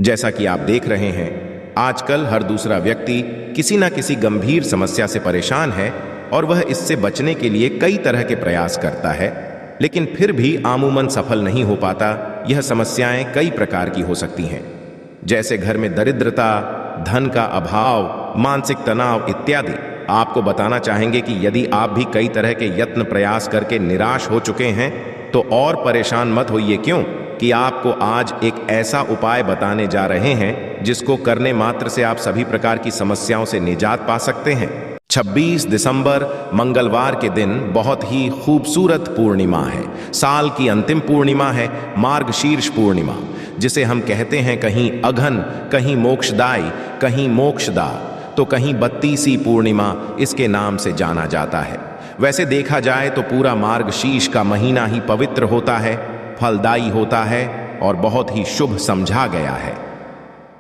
जैसा कि आप देख रहे हैं, आजकल हर दूसरा व्यक्ति किसी न किसी गंभीर समस्या से परेशान है और वह इससे बचने के लिए कई तरह के प्रयास करता है, लेकिन फिर भी आमूमन सफल नहीं हो पाता। यह समस्याएं कई प्रकार की हो सकती हैं, जैसे घर में दरिद्रता, धन का अभाव, मानसिक तनाव इत्यादि। आपको बताना चाहेंगे कि यदि आप भी कई तरह के यत्न प्रयास करके निराश हो चुके हैं तो और परेशान मत होइए, क्यों कि आपको आज एक ऐसा उपाय बताने जा रहे हैं जिसको करने मात्र से आप सभी प्रकार की समस्याओं से निजात पा सकते हैं। 26 दिसंबर मंगलवार के दिन बहुत ही खूबसूरत पूर्णिमा है। साल की अंतिम पूर्णिमा है, मार्गशीर्ष पूर्णिमा, जिसे हम कहते हैं कहीं अघन, कहीं मोक्षदायी, कहीं मोक्षदा, तो कहीं 32वीं पूर्णिमा इसके नाम से जाना जाता है। वैसे देखा जाए तो पूरा मार्गशीर्ष का महीना ही पवित्र होता है, फलदायी होता है और बहुत ही शुभ समझा गया है।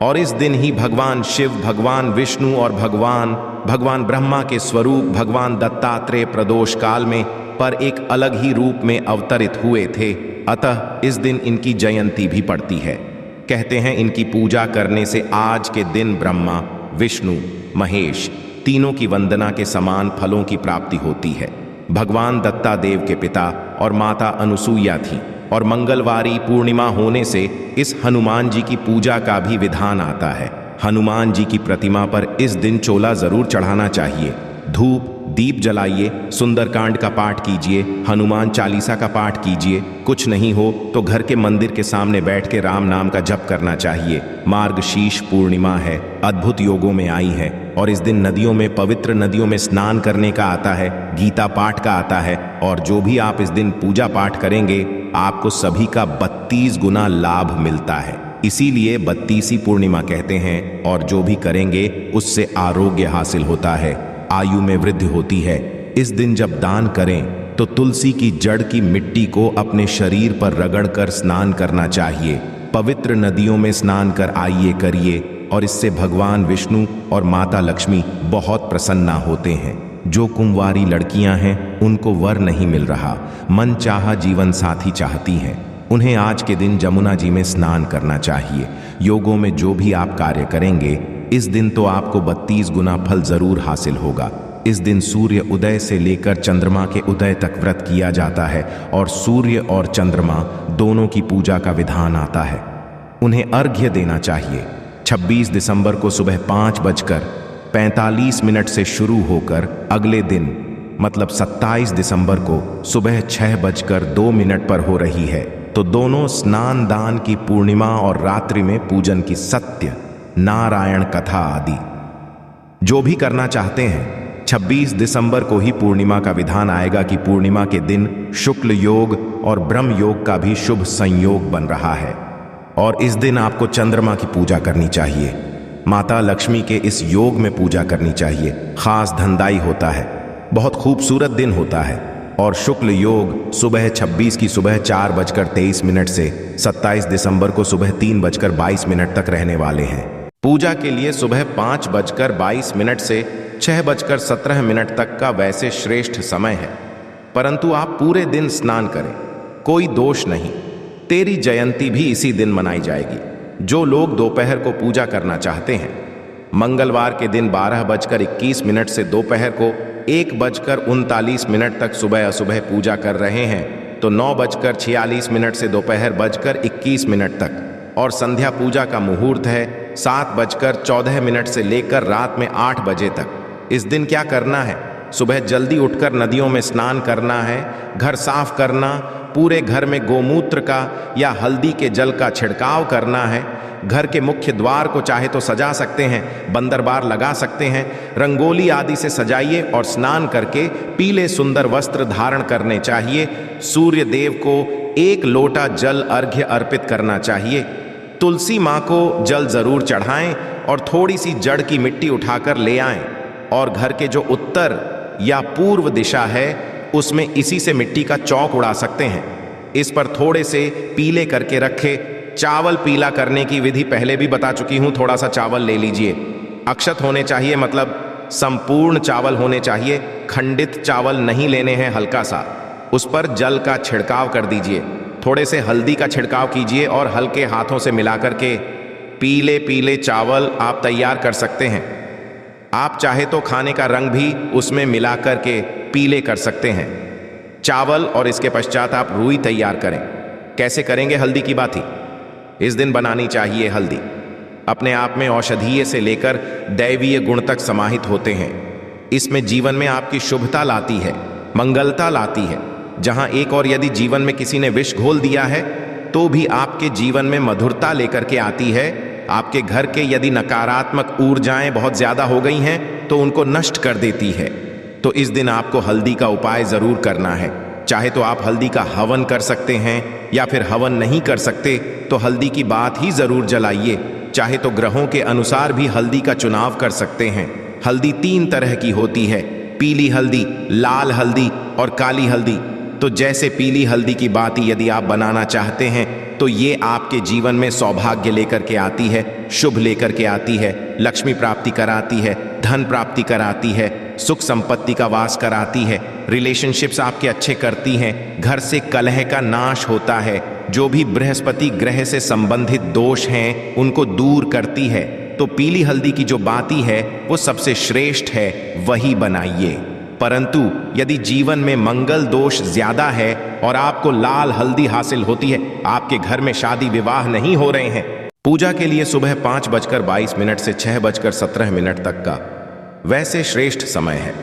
और इस दिन ही भगवान शिव, भगवान विष्णु और भगवान ब्रह्मा के स्वरूप भगवान दत्तात्रेय प्रदोष काल में पर एक अलग ही रूप में अवतरित हुए थे। अतः इस दिन इनकी जयंती भी पड़ती है। कहते हैं इनकी पूजा करने से आज के दिन ब्रह्मा, विष्णु, महेश तीनों की वंदना के समान फलों की प्राप्ति होती है। भगवान दत्ता देव के पिता और माता अनुसूया थी और मंगलवारी पूर्णिमा होने से इस हनुमान जी की पूजा का भी विधान आता है। हनुमान जी की प्रतिमा पर इस दिन चोला जरूर चढ़ाना चाहिए। धूप दीप जलाइए, सुंदरकांड का पाठ कीजिए, हनुमान चालीसा का पाठ कीजिए। कुछ नहीं हो तो घर के मंदिर के सामने बैठ के राम नाम का जप करना चाहिए। मार्गशीर्ष पूर्णिमा है, अद्भुत योगों में आई है और इस दिन नदियों में, पवित्र नदियों में स्नान करने का आता है, गीता पाठ का आता है। और जो भी आप इस दिन पूजा पाठ करेंगे आपको सभी का 32 गुना लाभ मिलता है। इसीलिए 32वीं पूर्णिमा कहते हैं। और जो भी करेंगे उससे आरोग्य हासिल होता है, आयु में वृद्धि होती है। इस दिन जब दान करें तो तुलसी की जड़ की मिट्टी को अपने शरीर पर रगड़कर स्नान करना चाहिए। पवित्र नदियों में स्नान कर आइए करिए और इससे भगवान विष्णु और माता लक्ष्मी बहुत प्रसन्न होते हैं। जो कुंवारी लड़कियां हैं उनको वर नहीं मिल रहा, मन चाहा जीवन साथी चाहती हैं, उन्हें आज के दिन जमुना जी में स्नान करना चाहिए। योगों में जो भी आप कार्य करेंगे इस दिन तो आपको 32 गुना फल जरूर हासिल होगा। इस दिन सूर्य उदय से लेकर चंद्रमा के उदय तक व्रत किया जाता है और सूर्य और चंद्रमा दोनों की पूजा का विधान आता है। उन्हें अर्घ्य देना चाहिए। 26 दिसंबर को सुबह 5:45 से शुरू होकर अगले दिन मतलब 27 दिसंबर को सुबह 6:02 पर हो रही है। तो दोनों स्नान दान की पूर्णिमा और रात्रि में पूजन की सत्य नारायण कथा आदि जो भी करना चाहते हैं, 26 दिसंबर को ही पूर्णिमा का विधान आएगा कि पूर्णिमा के दिन शुक्ल योग और ब्रह्म योग का भी शुभ संयोग बन रहा है। और इस दिन आपको चंद्रमा की पूजा करनी चाहिए। माता लक्ष्मी के इस योग में पूजा करनी चाहिए। खास धनदायी होता है, बहुत खूबसूरत दिन होता है। और शुक्ल योग सुबह 26 की सुबह 4:23 से 27 दिसंबर को सुबह 3:22 तक रहने वाले हैं। पूजा के लिए सुबह 5:22 से 6:17 तक का वैसे श्रेष्ठ समय है, परंतु आप पूरे दिन स्नान करें, कोई दोष नहीं। तेरी जयंती भी इसी दिन मनाई जाएगी। जो लोग दोपहर को पूजा करना चाहते हैं, मंगलवार के दिन 12:21 से दोपहर को 1:39 तक सुबह सुबह पूजा कर रहे हैं तो 9:46 से दोपहर 21 तक। और संध्या पूजा का मुहूर्त है 7:14 से लेकर रात में 8 बजे तक। इस दिन क्या करना है? सुबह जल्दी उठकर नदियों में स्नान करना है, घर साफ करना, पूरे घर में गोमूत्र का या हल्दी के जल का छिड़काव करना है। घर के मुख्य द्वार को चाहे तो सजा सकते हैं, बंदरबार लगा सकते हैं, रंगोली आदि से सजाइए और स्नान करके पीले सुंदर वस्त्र धारण करने चाहिए। सूर्य देव को 1 लोटा जल अर्घ्य अर्पित करना चाहिए। तुलसी माँ को जल जरूर चढ़ाएं और थोड़ी सी जड़ की मिट्टी उठाकर ले आएं और घर के जो उत्तर या पूर्व दिशा है उसमें इसी से मिट्टी का चौक उड़ा सकते हैं। इस पर थोड़े से पीले करके रखे। चावल पीला करने की विधि पहले भी बता चुकी हूं, थोड़ा सा चावल ले लीजिए। अक्षत होने चाहिए, मतलब संपूर्ण चावल होने चाहिए, खंडित चावल नहीं लेने हैं। हल्का सा उस पर जल का छिड़काव कर दीजिए। थोड़े से हल्दी का छिड़काव कीजिए और हल्के हाथों से मिलाकर के पीले पीले चावल आप तैयार कर सकते हैं। आप चाहे तो खाने का रंग भी उसमें मिला करके पीले कर सकते हैं। चावल और इसके पश्चात आप रूई तैयार करें। कैसे करेंगे हल्दी की बाती? इस दिन बनानी चाहिए हल्दी। अपने आप में औषधीय से लेकर दैवीय गुण तक समाहित होते हैं। इसमें जीवन में आपकी शुभता लाती है, मंगलता लाती है। जहां एक और यदि जीवन में किसी ने विष घोल दिया है तो भी आपके जीवन में मधुरता लेकर के आती है। आपके घर के यदि नकारात्मक ऊर्जाएं बहुत ज्यादा हो गई हैं तो उनको नष्ट कर देती है। तो इस दिन आपको हल्दी का उपाय जरूर करना है। चाहे तो आप हल्दी का हवन कर सकते हैं या फिर हवन नहीं कर सकते तो हल्दी की बात ही जरूर जलाइए। चाहे तो ग्रहों के अनुसार भी हल्दी का चुनाव कर सकते हैं। हल्दी 3 तरह की होती है, पीली हल्दी, लाल हल्दी और काली हल्दी। तो जैसे पीली हल्दी की बाती यदि आप बनाना चाहते हैं तो ये आपके जीवन में सौभाग्य लेकर के आती है, शुभ लेकर के आती है, लक्ष्मी प्राप्ति कराती है, धन प्राप्ति कराती है, सुख संपत्ति का वास कराती है, रिलेशनशिप्स आपके अच्छे करती हैं, घर से कलह का नाश होता है, जो भी बृहस्पति ग्रह से संबंधित दोष हैं उनको दूर करती है। तो पीली हल्दी की जो बाती है वो सबसे श्रेष्ठ है, वही बनाइए। परंतु यदि जीवन में मंगल दोष ज्यादा है और आपको लाल हल्दी हासिल होती है, आपके घर में शादी विवाह नहीं हो रहे हैं, पूजा के लिए सुबह 5:22 से 6:17 तक का वैसे श्रेष्ठ समय है।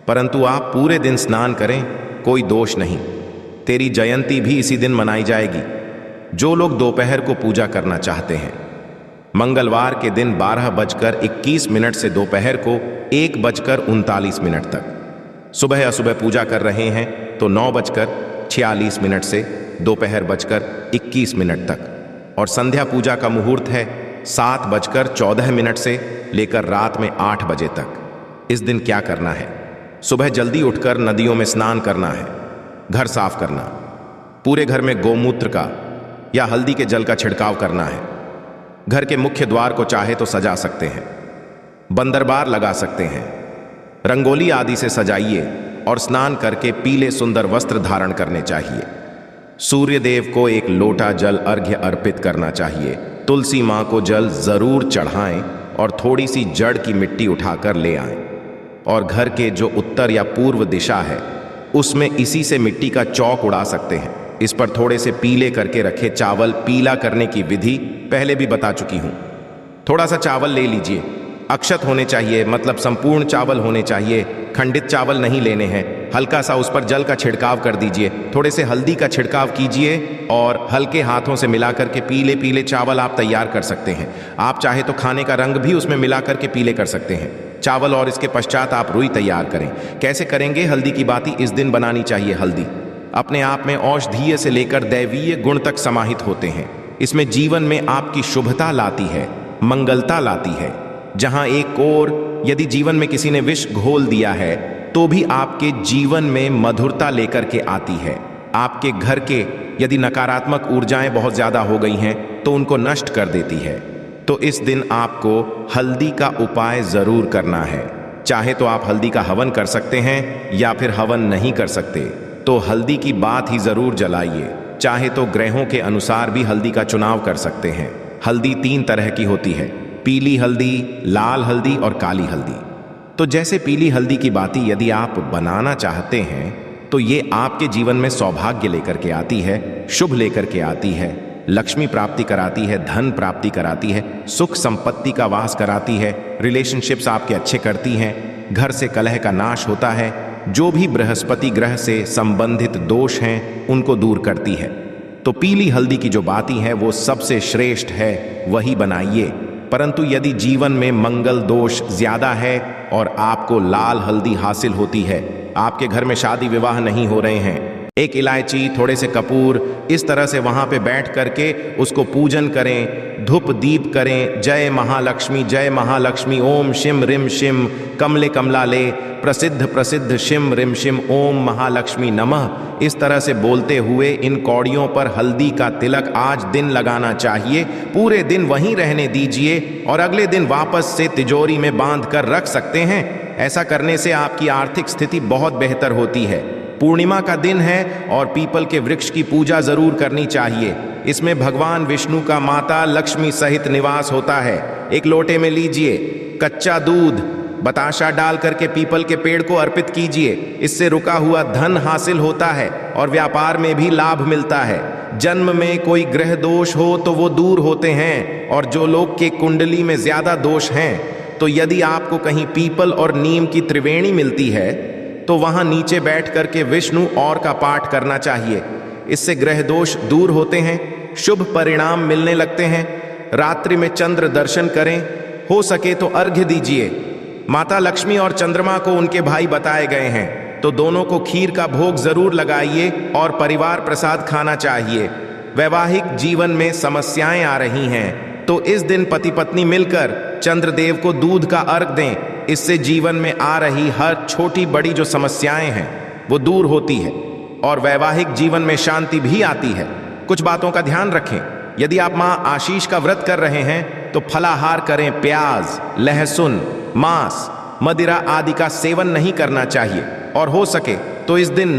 परंतु आप पूरे दिन स्नान करें, कोई दोष नहीं। तेरी जयंती भी इसी दिन मनाई जाएगी। जो लोग दोपहर को पूजा करना चाहते हैं, मंगलवार के दिन 12:21 से दोपहर को 1:39 तक, सुबह असुबह पूजा कर रहे हैं तो 9:46 से दोपहर 21 तक, और संध्या पूजा का मुहूर्त है 7:14 से लेकर रात में 8 बजे तक। इस दिन क्या करना है? सुबह जल्दी उठकर नदियों में स्नान करना है, घर साफ करना, पूरे घर में गोमूत्र का या हल्दी के जल का छिड़काव करना है। घर के मुख्य द्वार को चाहे तो सजा सकते हैं, बंदरबार लगा सकते हैं, रंगोली आदि से सजाइए और स्नान करके पीले सुंदर वस्त्र धारण करने चाहिए। सूर्य देव को एक लोटा जल अर्घ्य अर्पित करना चाहिए। तुलसी माँ को जल जरूर चढ़ाएं और थोड़ी सी जड़ की मिट्टी उठाकर ले आएं, और घर के जो उत्तर या पूर्व दिशा है उसमें इसी से मिट्टी का चौक उड़ा सकते हैं। इस पर थोड़े से पीले करके रखे चावल पीला करने की विधि पहले भी बता चुकी हूं। थोड़ा सा चावल ले लीजिए, अक्षत होने चाहिए, मतलब संपूर्ण चावल होने चाहिए, खंडित चावल नहीं लेने हैं। हल्का सा उस पर जल का छिड़काव कर दीजिए, थोड़े से हल्दी का छिड़काव कीजिए और हल्के हाथों से मिलाकर के पीले पीले चावल आप तैयार कर सकते हैं। आप चाहे तो खाने का रंग भी उसमें मिलाकर के पीले कर सकते हैं चावल, और इसके पश्चात आप रुई तैयार करें। कैसे करेंगे हल्दी की बाती? इस दिन बनानी चाहिए हल्दी। अपने आप में औषधीय से लेकर दैवीय गुण तक समाहित होते हैं। इसमें जीवन में आपकी शुभता लाती है, मंगलता लाती है। जहां एक और यदि जीवन में किसी ने विष घोल दिया है तो भी आपके जीवन में मधुरता लेकर के आती है। आपके घर के यदि नकारात्मक ऊर्जाएं बहुत ज्यादा हो गई हैं तो उनको नष्ट कर देती है। तो इस दिन आपको हल्दी का उपाय जरूर करना है। चाहे तो आप हल्दी का हवन कर सकते हैं या फिर हवन नहीं कर सकते तो हल्दी की बात ही जरूर जलाइए। चाहे तो ग्रहों के अनुसार भी हल्दी का चुनाव कर सकते हैं। हल्दी 3 तरह की होती है, पीली हल्दी, लाल हल्दी और काली हल्दी। तो जैसे पीली हल्दी की बाती यदि आप बनाना चाहते हैं तो ये आपके जीवन में सौभाग्य लेकर के आती है, शुभ लेकर के आती है, लक्ष्मी प्राप्ति कराती है, धन प्राप्ति कराती है, सुख संपत्ति का वास कराती है, रिलेशनशिप्स आपके अच्छे करती हैं, घर से कलह का नाश होता है, जो भी बृहस्पति ग्रह से संबंधित दोष हैं उनको दूर करती है। तो पीली हल्दी की जो बाती है वो सबसे श्रेष्ठ है, वही बनाइए। परंतु यदि जीवन में मंगल दोष ज्यादा है और आपको लाल हल्दी हासिल होती है, आपके घर में शादी विवाह नहीं हो रहे हैं, एक इलायची, थोड़े से कपूर, इस तरह से वहां पे बैठ करके उसको पूजन करें, धूप दीप करें, जय महालक्ष्मी, ओम शिम रिम शिम कमले कमलाले, प्रसिद्ध प्रसिद्ध शिम रिम शिम ओम महालक्ष्मी नमः, इस तरह से बोलते हुए इन कौड़ियों पर हल्दी का तिलक आज दिन लगाना चाहिए। पूरे दिन वहीं रहने दीजिए और अगले दिन वापस से तिजोरी में बांध कर रख सकते हैं। ऐसा करने से आपकी आर्थिक स्थिति बहुत बेहतर होती है। पूर्णिमा का दिन है और पीपल के वृक्ष की पूजा जरूर करनी चाहिए। इसमें भगवान विष्णु का माता लक्ष्मी सहित निवास होता है। एक लोटे में लीजिए कच्चा दूध, बताशा डाल करके पीपल के पेड़ को अर्पित कीजिए। इससे रुका हुआ धन हासिल होता है और व्यापार में भी लाभ मिलता है। जन्म में कोई ग्रह दोष हो तो वो दूर होते हैं, और जो लोग के कुंडली में ज्यादा दोष हैं तो यदि आपको कहीं पीपल और नीम की त्रिवेणी मिलती है तो वहां नीचे बैठ करके विष्णु और का पाठ करना चाहिए। इससे ग्रह दोष दूर होते हैं, शुभ परिणाम मिलने लगते हैं। रात्रि में चंद्र दर्शन करें, हो सके तो अर्घ्य दीजिए। माता लक्ष्मी और चंद्रमा को उनके भाई बताए गए हैं, तो दोनों को खीर का भोग जरूर लगाइए और परिवार प्रसाद खाना चाहिए। वैवाहिक जीवन में समस्याएं आ रही हैं तो इस दिन पति पत्नी मिलकर चंद्रदेव को दूध का अर्घ दें। इससे जीवन में आ रही हर छोटी बड़ी जो समस्याएं हैं वो दूर होती है और वैवाहिक जीवन में शांति भी आती है। कुछ बातों का ध्यान रखें। यदि आप मां आशीष का व्रत कर रहे हैं तो फलाहार करें। प्याज, लहसुन, मांस, मदिरा आदि का सेवन नहीं करना चाहिए और हो सके तो इस दिन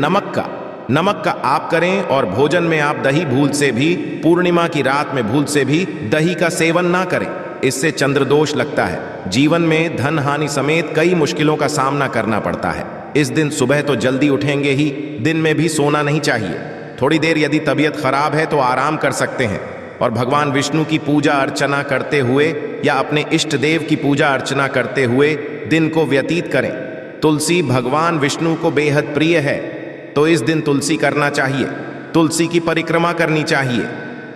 नमक का आप करें, और भोजन में आप दही भूल से भी, पूर्णिमा की रात में भूल से भी दही का सेवन ना करें। इससे चंद्रदोष लगता है। जीवन में धन हानि समेत कई मुश्किलों का सामना करना पड़ता है। इस दिन सुबह तो जल्दी उठेंगे ही, दिन में भी सोना नहीं चाहिए। थोड़ी देर यदि तबीयत खराब है तो आराम कर सकते हैं और भगवान विष्णु की पूजा अर्चना करते हुए या अपने इष्ट देव की पूजा अर्चना करते हुए दिन को व्यतीत करें। तुलसी भगवान विष्णु को बेहद प्रिय है, तो इस दिन तुलसी करना चाहिए। तुलसी की परिक्रमा करनी चाहिए,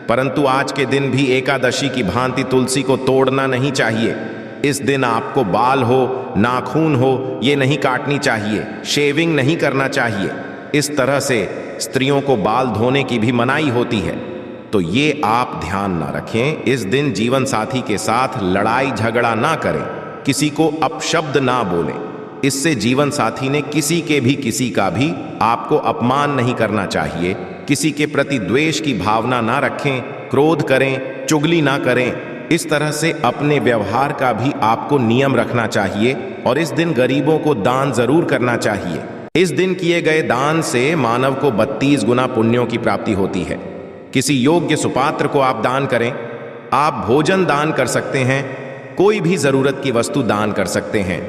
परंतु आज के दिन भी एकादशी की भांति तुलसी को तोड़ना नहीं चाहिए। इस दिन आपको बाल हो, नाखून हो, ये नहीं काटनी चाहिए। शेविंग नहीं करना चाहिए। इस तरह से स्त्रियों को बाल धोने की भी मनाही होती है, तो ये आप ध्यान ना रखें। इस दिन जीवन साथी के साथ लड़ाई झगड़ा ना करें, किसी को अपशब्द ना बोलें। इससे जीवन साथी ने किसी का भी आपको अपमान नहीं करना चाहिए। किसी के प्रति द्वेष की भावना ना रखें, क्रोध करें, चुगली ना करें। इस तरह से अपने व्यवहार का भी आपको नियम रखना चाहिए और इस दिन गरीबों को दान जरूर करना चाहिए। इस दिन किए गए दान से मानव को 32 गुना पुण्यों की प्राप्ति होती है। किसी योग्य सुपात्र को आप दान करें। आप भोजन दान कर सकते हैं, कोई भी जरूरत की वस्तु दान कर सकते हैं।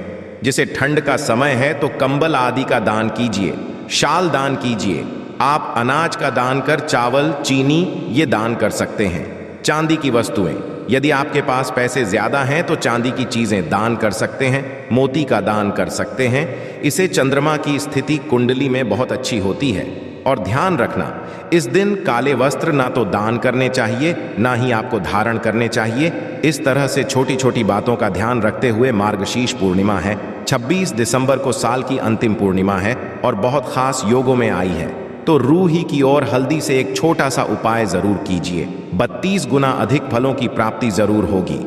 जिसे ठंड का समय है तो कंबल आदि का दान कीजिए, शाल दान कीजिए। आप अनाज का दान कर चावल, चीनी ये दान कर सकते हैं। चांदी की वस्तुएं, यदि आपके पास पैसे ज्यादा हैं तो चांदी की चीजें दान कर सकते हैं, मोती का दान कर सकते हैं। इसे चंद्रमा की स्थिति कुंडली में बहुत अच्छी होती है। और ध्यान रखना, इस दिन काले वस्त्र ना तो दान करने चाहिए, ना ही आपको धारण करने चाहिए। इस तरह से छोटी छोटी बातों का ध्यान रखते हुए मार्गशीर्ष पूर्णिमा है। 26 दिसंबर को साल की अंतिम पूर्णिमा है और बहुत खास योगों में आई है, तो रूही की ओर हल्दी से एक छोटा सा उपाय जरूर कीजिए। 32 गुना अधिक फलों की प्राप्ति जरूर होगी।